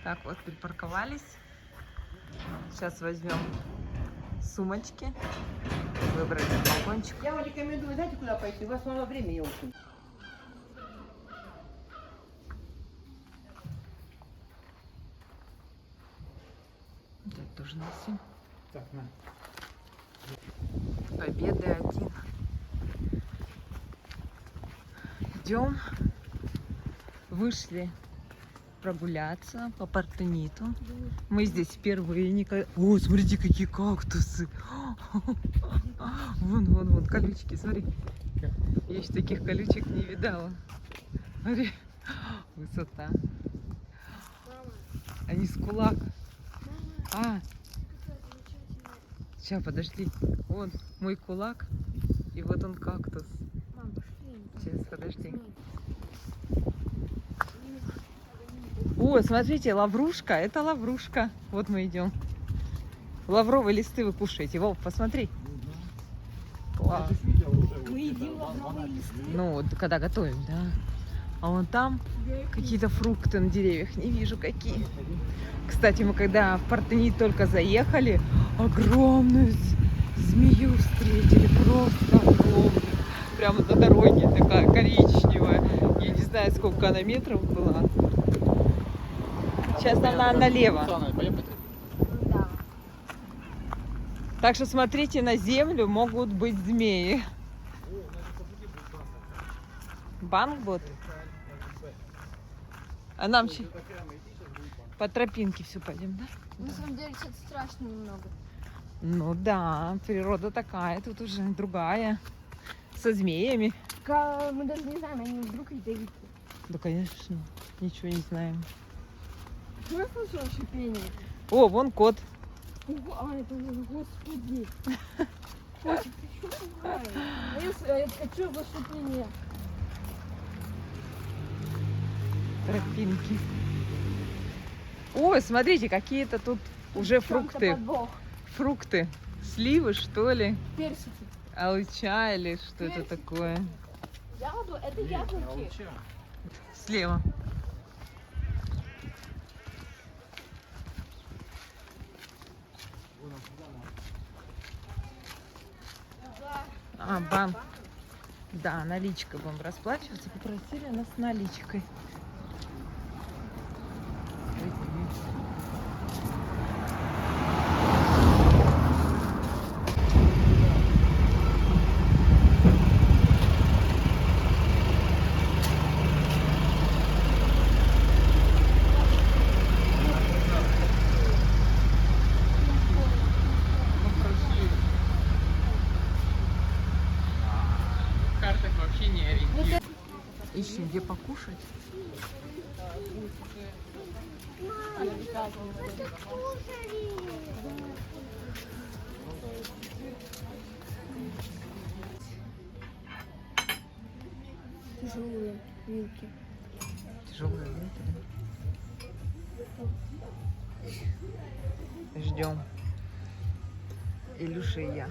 Так, вот припарковались. Сейчас возьмем сумочки. Выбрали балкончик. Я вам рекомендую, знаете, куда пойти? У вас мало времени очень. Так, тоже носим. Так, на. Победы 1. Идем. Вышли прогуляться по Партениту. Мы здесь впервые никогда... О, смотрите, какие кактусы. Вон, колючки, смотри. Я еще таких колючек не видала. Смотри, высота. Они с кулак. Сейчас, подожди. Вон мой кулак. И вот он кактус. Сейчас, подожди. О, смотрите, лаврушка. Это лаврушка. Вот мы идем. Лавровые листы вы кушаете. Вов, посмотри. Класс. Мы едим лавровые листы. Ну, вот когда готовим, да. А вон там какие-то фрукты на деревьях. Не вижу, какие. Кстати, мы когда в Партенит только заехали, огромную змею встретили. Просто огромную. Прямо на дороге, такая коричневая. Я не знаю, сколько она метров была. Сейчас нам надо налево. Да. Так что смотрите на землю, могут быть змеи. Банк будет? А нам по тропинке все пойдем, да? На самом деле, это страшно немного. Ну да, природа такая, тут уже другая. Со змеями. Мы даже не знаем, они вдруг ядовитые. Да, конечно, ничего не знаем. Я слышала шипение. О, вон кот. Это уже, господи. Котик, ты что пугаешь? А что за шипение? Тропинки. Ой, смотрите, какие-то тут уже фрукты. Фрукты. Сливы, что ли? Персики. Алыча или что это такое? Это яблоки. Слева. Банк. Да, наличкой будем расплачиваться. Попросили нас наличкой. Картах вообще не ориентир. Ищем, где покушать. Тяжелые вилки. Тяжелые вилки, да? Ждем. Илюша и я.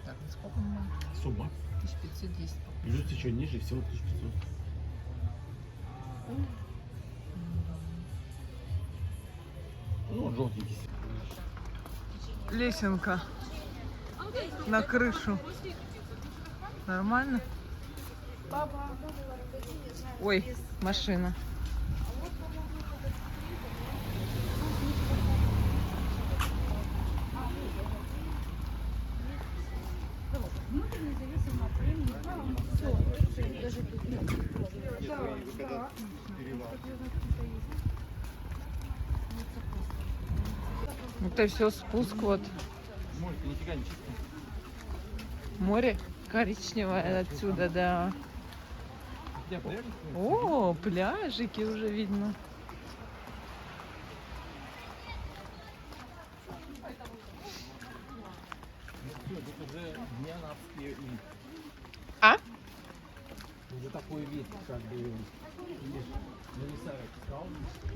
Так, ну сколько мы? Сумма. 1510. Плюс еще ниже, всего 1500. Ну, вот желтенький. Лесенка на крышу. Нормально? Ой, машина. Это все спуск вот. Море нифига не чисто. Море коричневое отсюда, да. О, пляжики уже видно. Тут уже не анапский вид. А? Уже такой вид, как бы, видишь,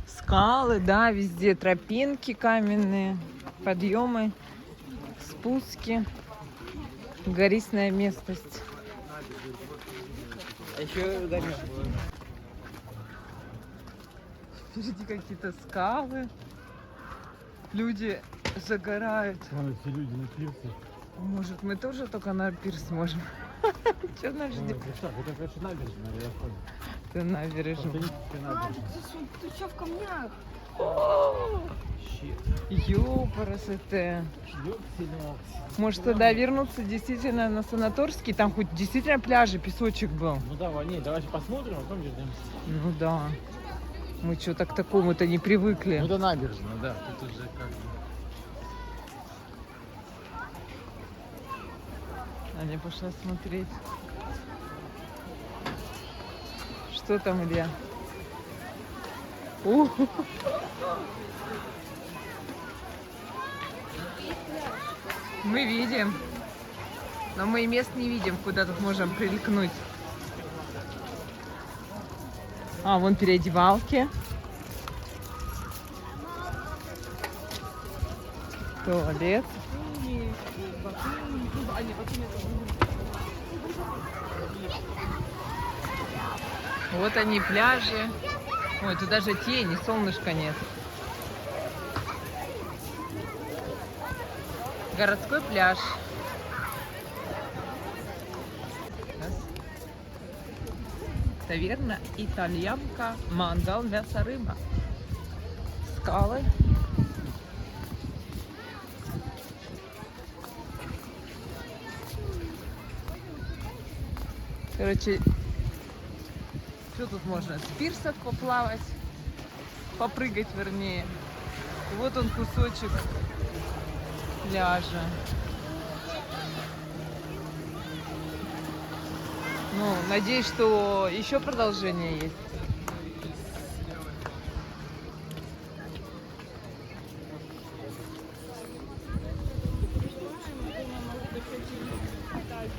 Скалы, да, везде тропинки каменные, подъемы, спуски, гористая местность. А еще дальше. Впереди какие-то скалы, люди загорают. Вон эти люди на пирсе. Может, мы тоже только на пирс можем? Что нас ждет? Это, конечно, набережная, я понял. Ты набережная. Портеническая А, набережная. ты что в камнях? Ёпарасоте. Может, тогда вернуться действительно на Санаторский? Там хоть действительно пляжи, песочек был. Ну давай, не, давайте посмотрим, а потом вернемся. Ну да. Мы что-то к такому-то не привыкли. Ну это набережная, да. Тут уже как бы. Аня пошла смотреть. Что там, Илья? У. Мы видим, но мы и мест не видим, куда тут можем приликнуть. А, вон переодевалки. Туалет. Вот они, пляжи. Ой, тут даже тени, солнышка нет. Городской пляж. Таверна Итальянка, мангал, мясо, рыба. Скалы. Короче, что тут можно? С пирсов поплавать, попрыгать вернее. Вот он кусочек пляжа. Ну, надеюсь, что еще продолжение есть.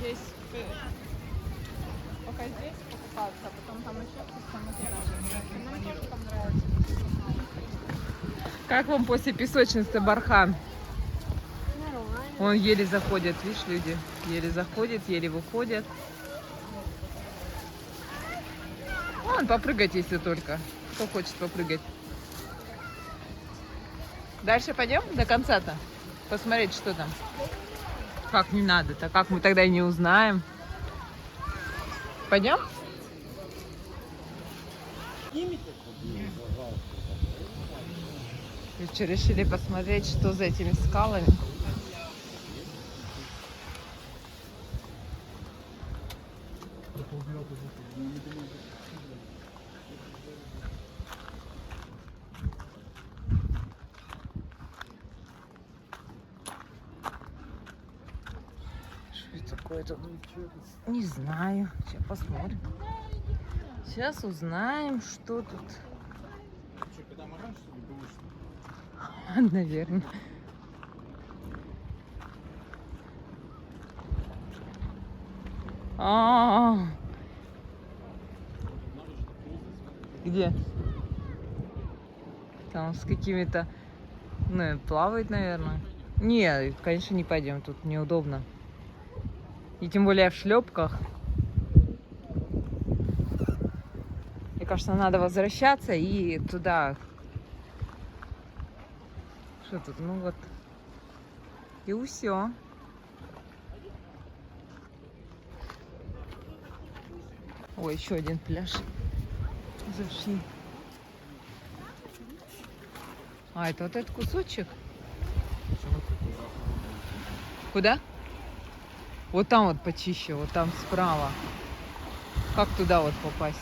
Здесь, пока здесь покупаться, а потом там еще посмотрим. Нам тоже там нравится. Как вам после песочницы Бархан? Нормально. Он еле заходит, видишь, люди еле заходят, еле выходят. Вон, попрыгать, если только. Кто хочет попрыгать. Дальше пойдем до конца-то? Посмотреть, что там. Как не надо-то? Как мы тогда и не узнаем? Пойдем? Короче, решили посмотреть, что за этими скалами. Что это такое тут? Не знаю. Сейчас посмотрим. Сейчас узнаем, что тут. Что, когда мы раньше было, что ли? Наверное. А-а-а. Где? Там с какими-то... Ну, плавает, наверное. Не, конечно, не пойдем. Тут неудобно. И тем более в шлепках. Мне кажется, надо возвращаться и туда. Что тут? Ну вот. И все. Ой, еще один пляж. Зашли. А, это вот этот кусочек? Куда? Вот там вот почище, вот там справа. Как туда вот попасть?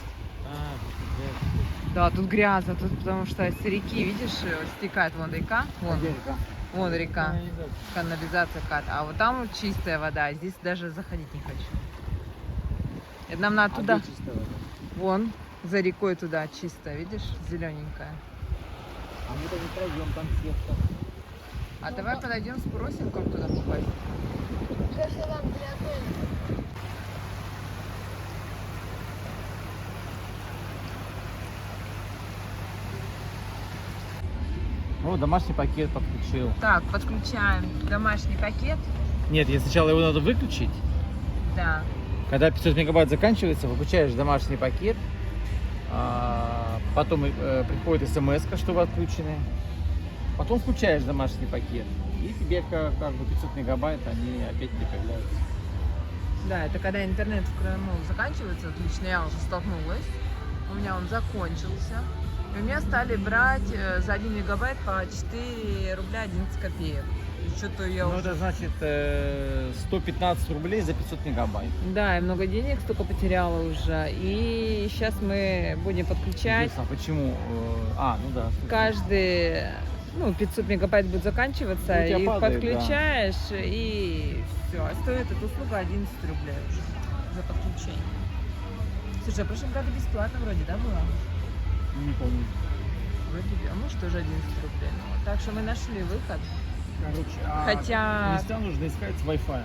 Да, тут грязно, тут потому что с реки, видишь, стекает вон река. Вон река. Канализация кат. А вот там вот чистая вода, а здесь даже заходить не хочу. Это нам надо туда. Вон, за рекой туда чисто, видишь, зелененькая. А мы даже пройдем, там сетка. А давай подойдем, спросим, как туда попасть. Кажется, там для отеля. О, домашний пакет подключил. Так, подключаем домашний пакет. Нет, сначала его надо выключить. Да. Когда 500 мегабайт заканчивается, выключаешь домашний пакет. Потом приходит смс, что вы отключены. Потом включаешь домашний пакет. И тебе как бы 500 мегабайт, они опять не появляются. Да, это когда интернет в Крыму заканчивается, вот лично я уже столкнулась. У меня он закончился. И у меня стали брать за 1 мегабайт по 4 рубля 11 копеек. И что-то я Ну, уже... это значит 115 рублей за 500 мегабайт. Да, я много денег столько потеряла уже. И сейчас мы будем подключать. Интересно, а почему? Ну да. слушай. Каждый, 500 мегабайт будет заканчиваться, Ну, у тебя их падает, подключаешь, и все. А стоит эта услуга 11 рублей уже за подключение. Слушай, а в прошлом году бесплатно вроде, да, было? Не помню. Вроде, а может тоже 11 рублей. Ну, так что мы нашли выход. Короче, Хотя... места нужно искать с Wi-Fi.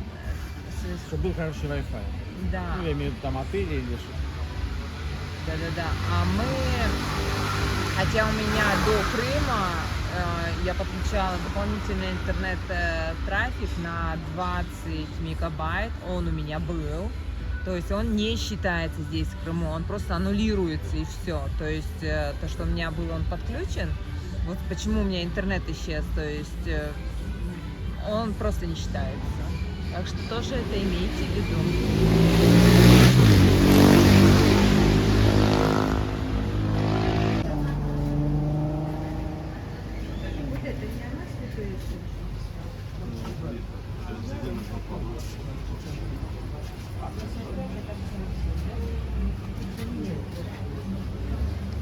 Чтобы был хороший Wi-Fi. Да. Ну, я имею в виду там отели или что-то. Да. А мы, хотя у меня до Крыма я подключала дополнительный интернет-трафик на 20 мегабайт, он у меня был. То есть он не считается здесь в Крыму, он просто аннулируется и все. То есть то, что у меня был, он подключен. Вот почему у меня интернет исчез, то есть он просто не считается. Так что тоже это имейте в виду.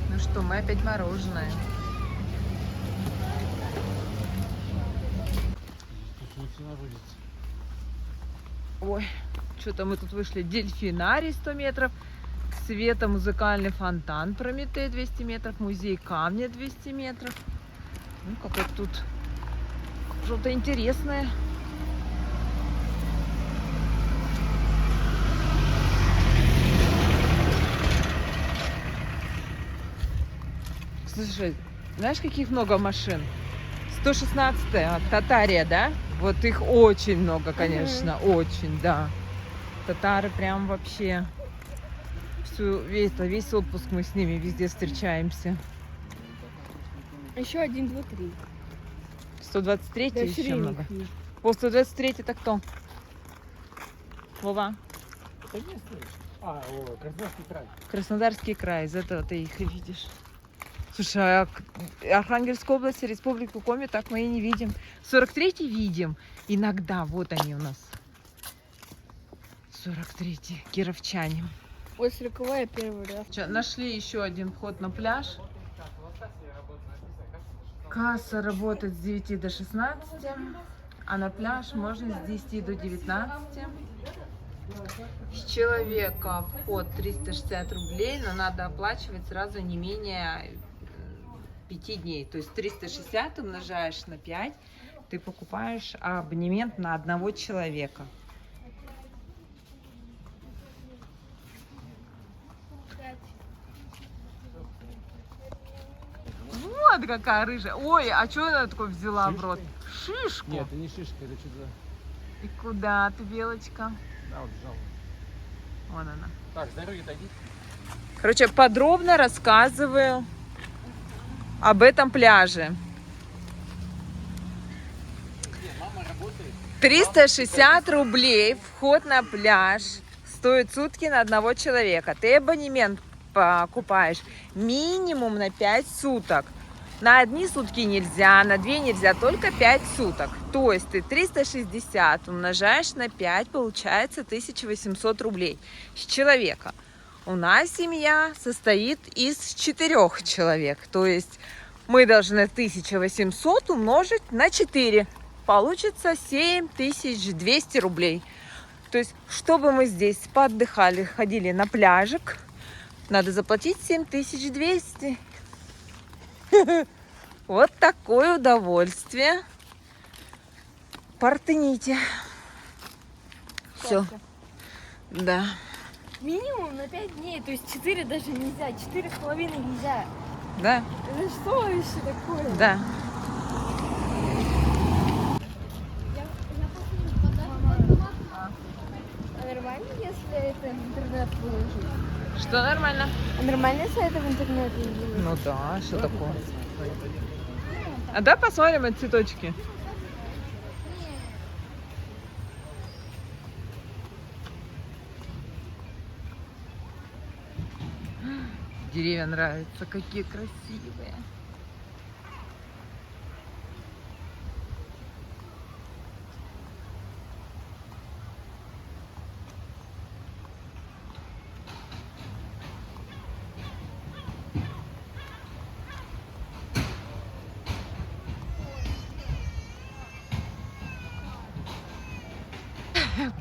Ну что, мы опять мороженое. Ой, что-то мы тут вышли. Дельфинарий 100 метров, светомузыкальный фонтан Прометей 200 метров, музей камня 200 метров. Ну, какое-то тут что-то интересное. Слушай, знаешь, каких много машин? 116-я, Татария, да? Вот их очень много, конечно, очень, да. Татары прям вообще весь отпуск мы с ними везде встречаемся. Еще 1, 2, 3. 123 Да, еще сиреник много. нет. По 123 это кто? Вова. Это не слышишь. Краснодарский край. Краснодарский край, из этого ты их и видишь. Слушай, а Архангельская область, Республику Коми так мы и не видим. 43-й видим. Иногда, вот они у нас. 43-й, кировчане. Ой, 40-я первый раз. Нашли еще один вход на пляж. Касса работает с 9 до 16, а на пляж можно с 10 до 19. С человека вход 360 рублей, но надо оплачивать сразу не менее 5 дней. То есть 360 умножаешь на 5, ты покупаешь абонемент на одного человека. Вот какая рыжая. Ой, а что она такое взяла в рот? Шишку. Нет, это не шишка, это что-то... И куда ты, белочка? Да, вот жал. Вон она. Так, с дороги дойди. Короче, подробно рассказываю об этом пляже. 360 рублей вход на пляж. Стоит сутки на одного человека. Ты абонемент покупаешь минимум на 5 суток. На одни сутки нельзя, на 2 нельзя, только 5 суток. То есть ты 360 умножаешь на 5, получается 1800 рублей с человека. У нас семья состоит из 4 человек. То есть мы должны 1800 умножить на 4. Получится 7200 рублей. То есть, чтобы мы здесь поотдыхали, ходили на пляжик, надо заплатить 7200. Вот такое удовольствие. Портните. Все. Да. Минимум на 5 дней, то есть 4 даже нельзя, 4,5 нельзя. Да. Это что еще такое? Да. если это в интернет выложить? Что нормально? А нормально, если это в интернет выложить? Ну да, что такое? А да, посмотрим эти цветочки. Деревья нравятся, какие красивые.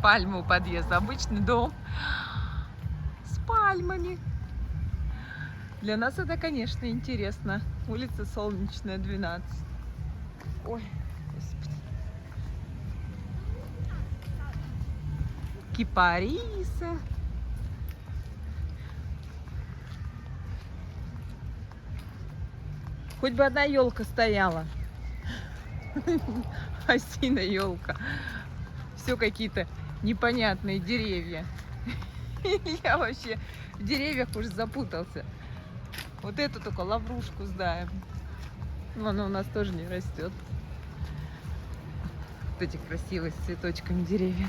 Пальмы у подъезда. Обычный дом с пальмами. Для нас это, конечно, интересно. Улица Солнечная, 12. Ой, господи. Кипарисы. Хоть бы одна елка стояла. Осиная елка. Все какие-то непонятные деревья. Я вообще в деревьях уже запутался. Вот эту только лаврушку знаем. Но она у нас тоже не растет. Вот эти красивые с цветочками деревья.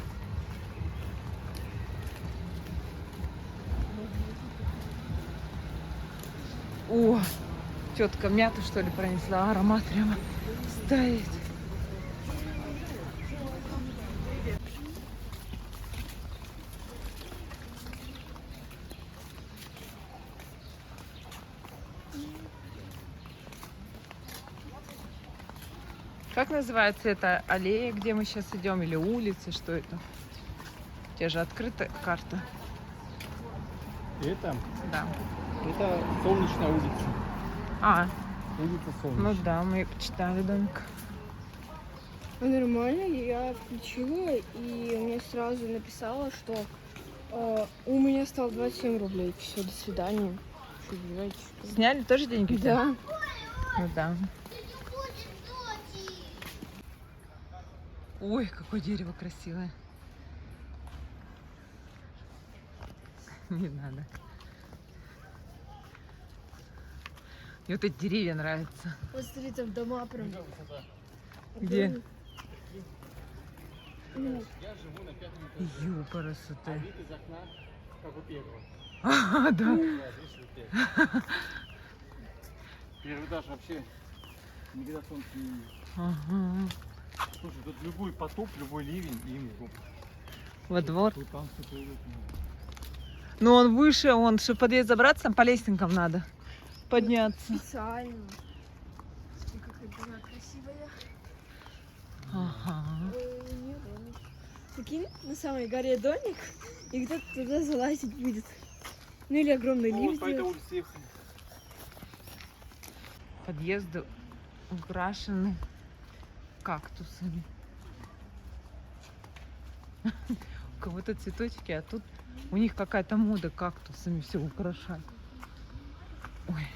О, тетка мяту что ли пронесла, аромат прямо стоит. Как называется эта аллея, где мы сейчас идем, или улица, что это? У тебя же открыта карта. Это Да. Солнечная улица. А, Улица ну Солнечная. да, мы ее почитали, домик. А нормально, я включила, и мне сразу написала, что у меня стало 27 рублей. Все, до свидания. Что, девайте, что ли? Сняли тоже деньги? Да. Ну да. Ой, какое дерево красивое. Не надо. Мне вот эти деревья нравятся. Вот смотри, там дома прям. Где? Ну, Ёпарасоте. Вид из окна, как у первого. А, да. Да, видишь, у первого. Первый этаж вообще никогда солнце не видел. Ага. Слушай, тут любой потоп, любой ливень, и им в жопу. Во двор. Тут там что-то идет. Ну он выше, он, чтобы в подъезд забраться, там по лестникам надо подняться. специально. И какая дома красивая. Ага. Ой, не домик. Прикинь, на самой горе домик, и кто-то туда залазить будет. Ну или огромный Ну, лифт вот по этой сделать. улице ехали. Подъезды украшены кактусами. У кого-то цветочки, а тут у них какая-то мода кактусами все украшать. Ой.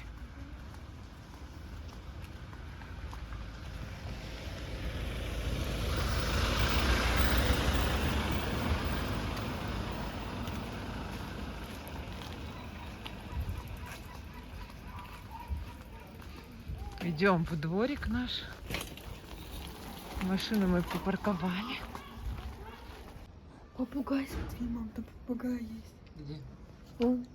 Идем в дворик наш. Машину мы припарковали. Попугай, смотри, мам, там попугай есть. Где? Вон.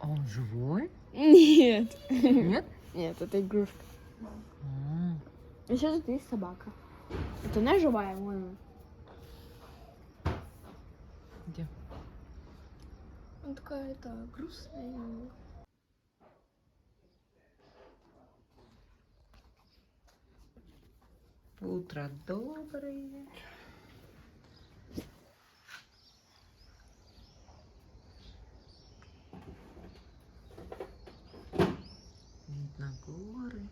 А он живой? Нет. Нет? Нет, это игрушка. А, Еще тут есть собака. Это она живая, вон она. где? Она такая, это, грустная немного. Утро доброе. Видно горы.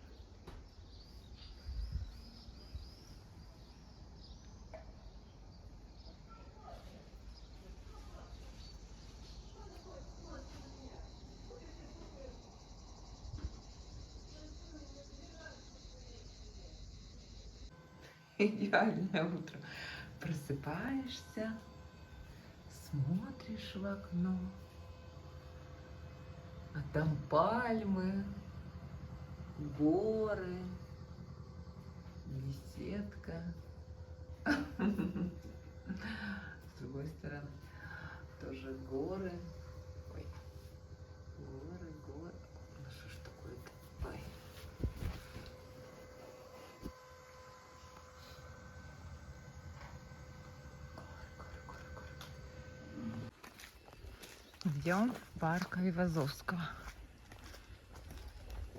Идеальное утро. Просыпаешься, Смотришь в окно, а там пальмы, горы, беседка. С другой стороны тоже горы. Ой, горы, горы. Ну что ж такое-то? Ой. Идем в парк Айвазовского.